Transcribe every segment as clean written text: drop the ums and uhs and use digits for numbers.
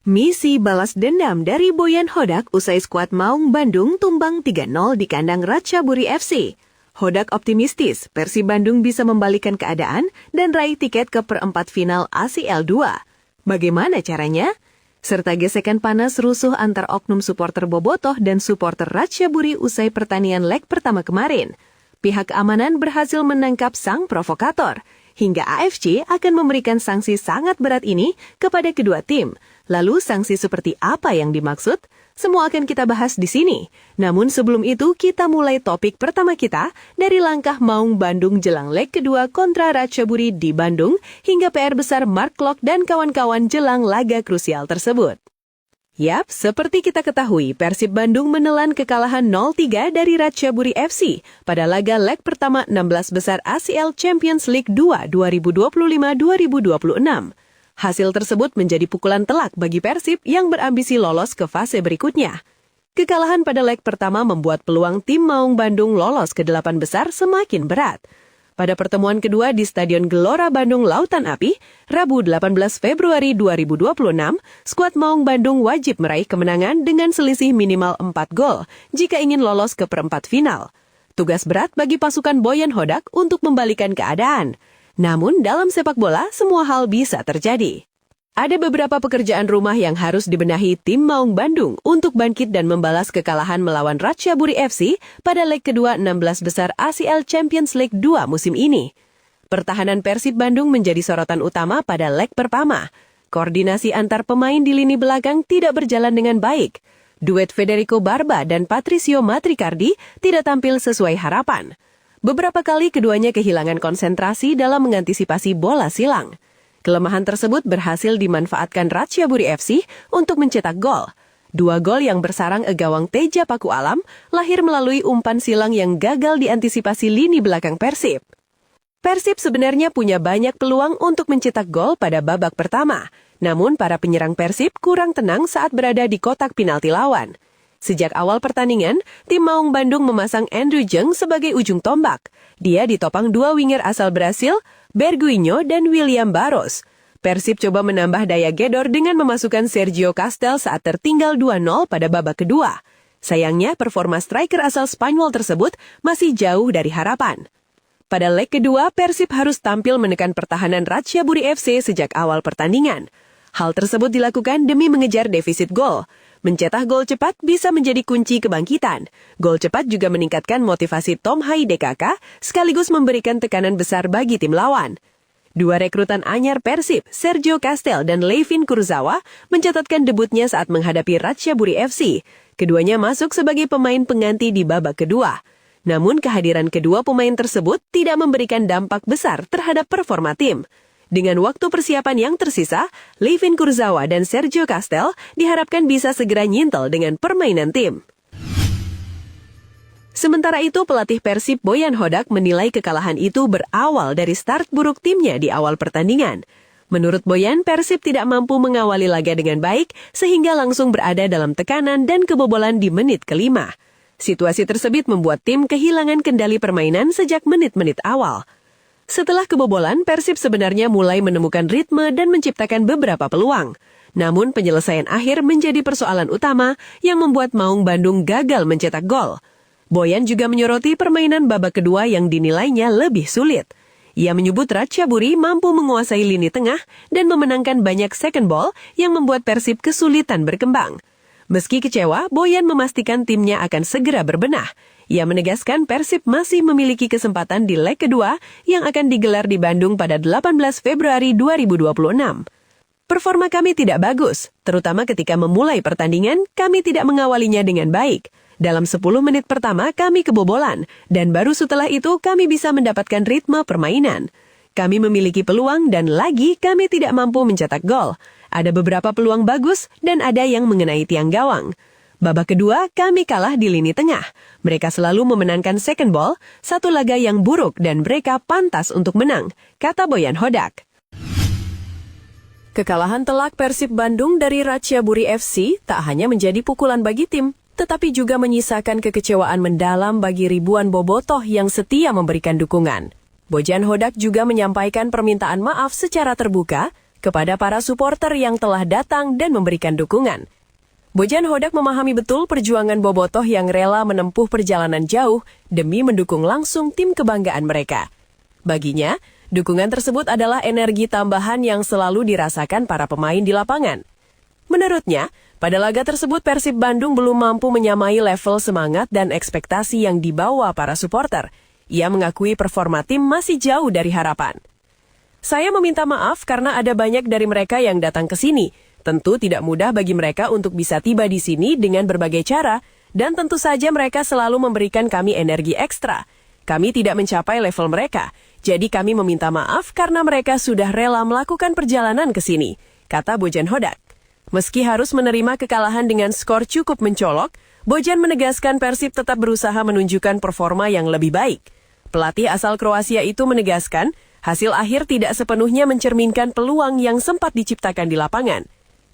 Misi balas dendam dari Boyan Hodak usai skuad Maung Bandung tumbang 3-0 di kandang Ratchaburi FC. Hodak optimistis Persib Bandung bisa membalikan keadaan dan raih tiket ke perempat final ACL 2. Bagaimana caranya? Serta gesekan panas rusuh antar oknum supporter Bobotoh dan supporter Ratchaburi usai pertandingan leg pertama kemarin. Pihak keamanan berhasil menangkap sang provokator. Hingga AFC akan memberikan sanksi sangat berat ini kepada kedua tim. Lalu sanksi seperti apa yang dimaksud? Semua akan kita bahas di sini. Namun sebelum itu kita mulai topik pertama kita dari langkah Maung Bandung jelang leg kedua kontra Ratchaburi di Bandung hingga PR besar Mark Klok dan kawan-kawan jelang laga krusial tersebut. Yap, seperti kita ketahui, Persib Bandung menelan kekalahan 0-3 dari Ratchaburi FC pada laga leg pertama 16 besar ACL Champions League 2 2025-2026. Hasil tersebut menjadi pukulan telak bagi Persib yang berambisi lolos ke fase berikutnya. Kekalahan pada leg pertama membuat peluang tim Maung Bandung lolos ke 8 besar semakin berat. Pada pertemuan kedua di Stadion Gelora Bandung Lautan Api, Rabu 18 Februari 2026, skuad Maung Bandung wajib meraih kemenangan dengan selisih minimal 4 gol jika ingin lolos ke perempat final. Tugas berat bagi pasukan Boyan Hodak untuk membalikan keadaan. Namun dalam sepak bola, semua hal bisa terjadi. Ada beberapa pekerjaan rumah yang harus dibenahi tim Maung Bandung untuk bangkit dan membalas kekalahan melawan Ratchaburi FC pada leg kedua 16 besar ACL Champions League 2 musim ini. Pertahanan Persib Bandung menjadi sorotan utama pada leg pertama. Koordinasi antar pemain di lini belakang tidak berjalan dengan baik. Duet Federico Barba dan Patricio Matricardi tidak tampil sesuai harapan. Beberapa kali keduanya kehilangan konsentrasi dalam mengantisipasi bola silang. Kelemahan tersebut berhasil dimanfaatkan Ratchaburi FC untuk mencetak gol. 2 gol yang bersarang gawang Teja Paku Alam lahir melalui umpan silang yang gagal diantisipasi lini belakang Persib. Persib sebenarnya punya banyak peluang untuk mencetak gol pada babak pertama. Namun para penyerang Persib kurang tenang saat berada di kotak penalti lawan. Sejak awal pertandingan, tim Maung Bandung memasang Andrew Jeng sebagai ujung tombak. Dia ditopang 2 winger asal Brasil, Berguinho dan William Barros. Persib coba menambah daya gedor dengan memasukkan Sergio Castel saat tertinggal 2-0 pada babak kedua. Sayangnya, performa striker asal Spanyol tersebut masih jauh dari harapan. Pada leg kedua, Persib harus tampil menekan pertahanan Ratchaburi FC sejak awal pertandingan. Hal tersebut dilakukan demi mengejar defisit gol. Mencetak gol cepat bisa menjadi kunci kebangkitan. Gol cepat juga meningkatkan motivasi Tom Hai DKK sekaligus memberikan tekanan besar bagi tim lawan. 2 rekrutan anyar Persib, Sergio Castel dan Levin Kurzawa, mencatatkan debutnya saat menghadapi Ratchaburi FC. Keduanya masuk sebagai pemain pengganti di babak kedua. Namun kehadiran kedua pemain tersebut tidak memberikan dampak besar terhadap performa tim. Dengan waktu persiapan yang tersisa, Levin Kurzawa dan Sergio Castel diharapkan bisa segera nyintel dengan permainan tim. Sementara itu, pelatih Persib Boyan Hodak menilai kekalahan itu berawal dari start buruk timnya di awal pertandingan. Menurut Boyan, Persib tidak mampu mengawali laga dengan baik sehingga langsung berada dalam tekanan dan kebobolan di menit kelima. Situasi tersebut membuat tim kehilangan kendali permainan sejak menit-menit awal. Setelah kebobolan, Persib sebenarnya mulai menemukan ritme dan menciptakan beberapa peluang. Namun penyelesaian akhir menjadi persoalan utama yang membuat Maung Bandung gagal mencetak gol. Boyan juga menyoroti permainan babak kedua yang dinilainya lebih sulit. Ia menyebut Ratchaburi mampu menguasai lini tengah dan memenangkan banyak second ball yang membuat Persib kesulitan berkembang. Meski kecewa, Boyan memastikan timnya akan segera berbenah. Ia menegaskan Persib masih memiliki kesempatan di leg kedua yang akan digelar di Bandung pada 18 Februari 2026. Performa kami tidak bagus, terutama ketika memulai pertandingan, kami tidak mengawalinya dengan baik. Dalam 10 menit pertama kami kebobolan, dan baru setelah itu kami bisa mendapatkan ritme permainan. Kami memiliki peluang dan lagi kami tidak mampu mencetak gol. Ada beberapa peluang bagus dan ada yang mengenai tiang gawang. Babak kedua, kami kalah di lini tengah. Mereka selalu memenangkan second ball, satu laga yang buruk dan mereka pantas untuk menang, kata Boyan Hodak. Kekalahan telak Persib Bandung dari Ratchaburi FC tak hanya menjadi pukulan bagi tim, tetapi juga menyisakan kekecewaan mendalam bagi ribuan bobotoh yang setia memberikan dukungan. Boyan Hodak juga menyampaikan permintaan maaf secara terbuka kepada para supporter yang telah datang dan memberikan dukungan. Bojan Hodak memahami betul perjuangan bobotoh yang rela menempuh perjalanan jauh demi mendukung langsung tim kebanggaan mereka. Baginya, dukungan tersebut adalah energi tambahan yang selalu dirasakan para pemain di lapangan. Menurutnya, pada laga tersebut Persib Bandung belum mampu menyamai level semangat dan ekspektasi yang dibawa para supporter. Ia mengakui performa tim masih jauh dari harapan. Saya meminta maaf karena ada banyak dari mereka yang datang ke sini. Tentu tidak mudah bagi mereka untuk bisa tiba di sini dengan berbagai cara, dan tentu saja mereka selalu memberikan kami energi ekstra. Kami tidak mencapai level mereka, jadi kami meminta maaf karena mereka sudah rela melakukan perjalanan ke sini, kata Bojan Hodak. Meski harus menerima kekalahan dengan skor cukup mencolok, Bojan menegaskan Persib tetap berusaha menunjukkan performa yang lebih baik. Pelatih asal Kroasia itu menegaskan, hasil akhir tidak sepenuhnya mencerminkan peluang yang sempat diciptakan di lapangan.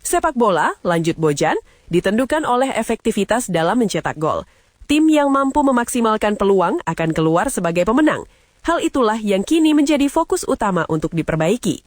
Sepak bola, lanjut Bojan, ditentukan oleh efektivitas dalam mencetak gol. Tim yang mampu memaksimalkan peluang akan keluar sebagai pemenang. Hal itulah yang kini menjadi fokus utama untuk diperbaiki.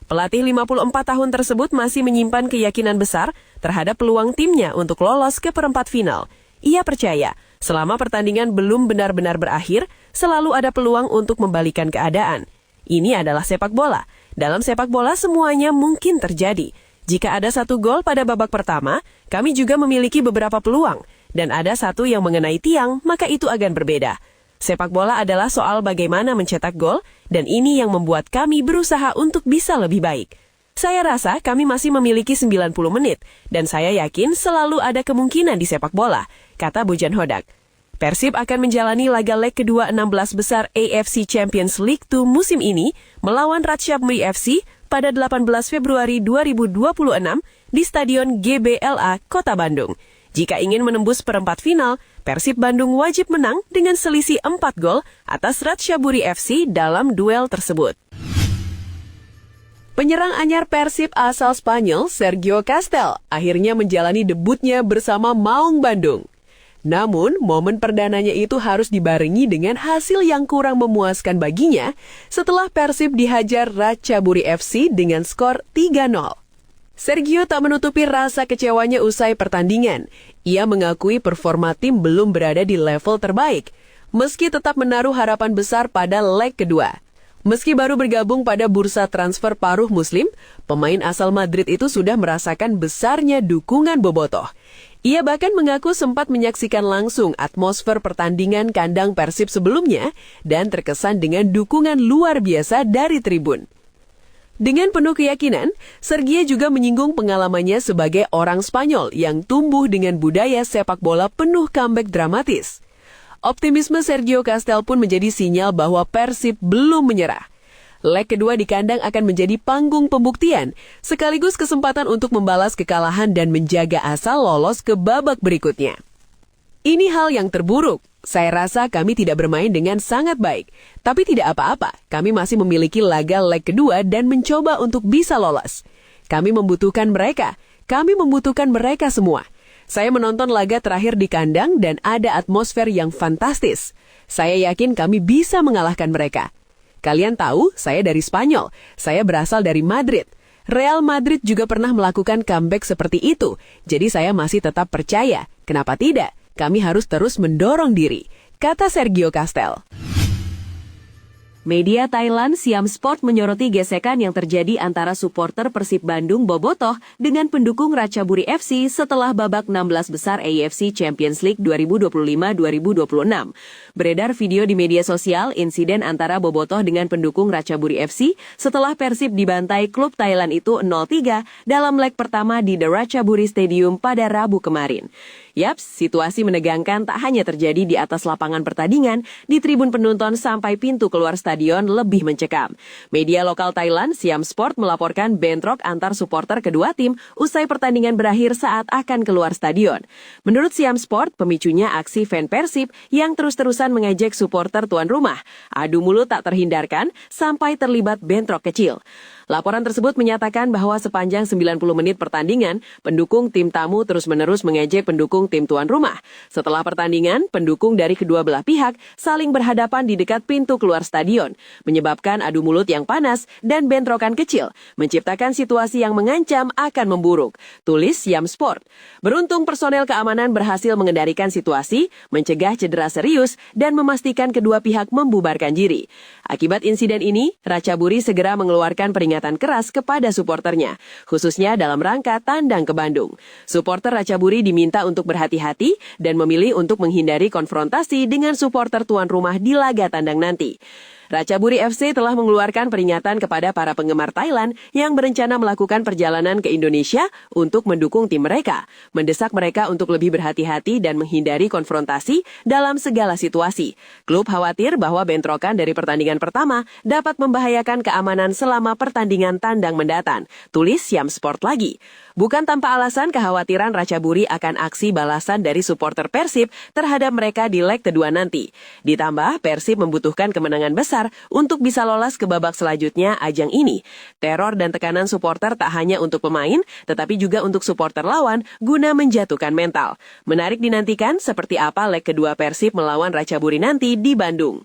Pelatih 54 tahun tersebut masih menyimpan keyakinan besar terhadap peluang timnya untuk lolos ke perempat final. Ia percaya, selama pertandingan belum benar-benar berakhir, selalu ada peluang untuk membalikan keadaan. Ini adalah sepak bola. Dalam sepak bola semuanya mungkin terjadi. Jika ada satu gol pada babak pertama, kami juga memiliki beberapa peluang. Dan ada satu yang mengenai tiang, maka itu akan berbeda. Sepak bola adalah soal bagaimana mencetak gol, dan ini yang membuat kami berusaha untuk bisa lebih baik. Saya rasa kami masih memiliki 90 menit, dan saya yakin selalu ada kemungkinan di sepak bola, kata Bojan Hodak. Persib akan menjalani laga leg kedua 16 besar AFC Champions League 2 musim ini melawan Ratchaburi FC pada 18 Februari 2026 di Stadion GBLA Kota Bandung. Jika ingin menembus perempat final, Persib Bandung wajib menang dengan selisih 4 gol atas Ratchaburi FC dalam duel tersebut. Penyerang anyar Persib asal Spanyol, Sergio Castel, akhirnya menjalani debutnya bersama Maung Bandung. Namun, momen perdananya itu harus dibarengi dengan hasil yang kurang memuaskan baginya setelah Persib dihajar Ratchaburi FC dengan skor 3-0. Sergio tak menutupi rasa kecewanya usai pertandingan. Ia mengakui performa tim belum berada di level terbaik, meski tetap menaruh harapan besar pada leg kedua. Meski baru bergabung pada bursa transfer paruh muslim, pemain asal Madrid itu sudah merasakan besarnya dukungan bobotoh. Ia bahkan mengaku sempat menyaksikan langsung atmosfer pertandingan kandang Persib sebelumnya dan terkesan dengan dukungan luar biasa dari tribun. Dengan penuh keyakinan, Sergio juga menyinggung pengalamannya sebagai orang Spanyol yang tumbuh dengan budaya sepak bola penuh comeback dramatis. Optimisme Sergio Castel pun menjadi sinyal bahwa Persib belum menyerah. Leg kedua di kandang akan menjadi panggung pembuktian, sekaligus kesempatan untuk membalas kekalahan dan menjaga asa lolos ke babak berikutnya. Ini hal yang terburuk. Saya rasa kami tidak bermain dengan sangat baik. Tapi tidak apa-apa, kami masih memiliki laga leg kedua dan mencoba untuk bisa lolos. Kami membutuhkan mereka. Kami membutuhkan mereka semua. Saya menonton laga terakhir di kandang dan ada atmosfer yang fantastis. Saya yakin kami bisa mengalahkan mereka. Kalian tahu, saya dari Spanyol. Saya berasal dari Madrid. Real Madrid juga pernah melakukan comeback seperti itu. Jadi saya masih tetap percaya. Kenapa tidak? Kami harus terus mendorong diri, kata Sergio Castel. Media Thailand Siam Sport menyoroti gesekan yang terjadi antara supporter Persib Bandung Bobotoh dengan pendukung Ratchaburi FC setelah babak 16 besar AFC Champions League 2025-2026. Beredar video di media sosial insiden antara Bobotoh dengan pendukung Ratchaburi FC setelah Persib dibantai klub Thailand itu 0-3 dalam leg pertama di The Ratchaburi Stadium pada Rabu kemarin. Yaps, situasi menegangkan tak hanya terjadi di atas lapangan pertandingan, di tribun penonton sampai pintu keluar stadion lebih mencekam. Media lokal Thailand, Siam Sport, melaporkan bentrok antar supporter kedua tim usai pertandingan berakhir saat akan keluar stadion. Menurut Siam Sport, pemicunya aksi fan Persib yang terus-terusan mengejek supporter tuan rumah. Adu mulut tak terhindarkan sampai terlibat bentrok kecil. Laporan tersebut menyatakan bahwa sepanjang 90 menit pertandingan, pendukung tim tamu terus-menerus mengejek pendukung tim tuan rumah. Setelah pertandingan, pendukung dari kedua belah pihak saling berhadapan di dekat pintu keluar stadion, menyebabkan adu mulut yang panas dan bentrokan kecil, menciptakan situasi yang mengancam akan memburuk. Tulis Siam Sport. Beruntung personel keamanan berhasil mengendalikan situasi, mencegah cedera serius, dan memastikan kedua pihak membubarkan diri. Akibat insiden ini, Ratchaburi segera mengeluarkan peringatan keras kepada suporternya, khususnya dalam rangka tandang ke Bandung. Suporter Ratchaburi diminta untuk berhati-hati dan memilih untuk menghindari konfrontasi dengan suporter tuan rumah di laga tandang nanti. Ratchaburi FC telah mengeluarkan peringatan kepada para penggemar Thailand yang berencana melakukan perjalanan ke Indonesia untuk mendukung tim mereka, mendesak mereka untuk lebih berhati-hati dan menghindari konfrontasi dalam segala situasi. Klub khawatir bahwa bentrokan dari pertandingan pertama dapat membahayakan keamanan selama pertandingan tandang mendatang. Tulis Siam Sport lagi. Bukan tanpa alasan kekhawatiran Ratchaburi akan aksi balasan dari supporter Persib terhadap mereka di leg kedua nanti. Ditambah, Persib membutuhkan kemenangan besar untuk bisa lolos ke babak selanjutnya ajang ini. Teror dan tekanan supporter tak hanya untuk pemain, tetapi juga untuk supporter lawan guna menjatuhkan mental. Menarik dinantikan seperti apa leg kedua Persib melawan Ratchaburi nanti di Bandung.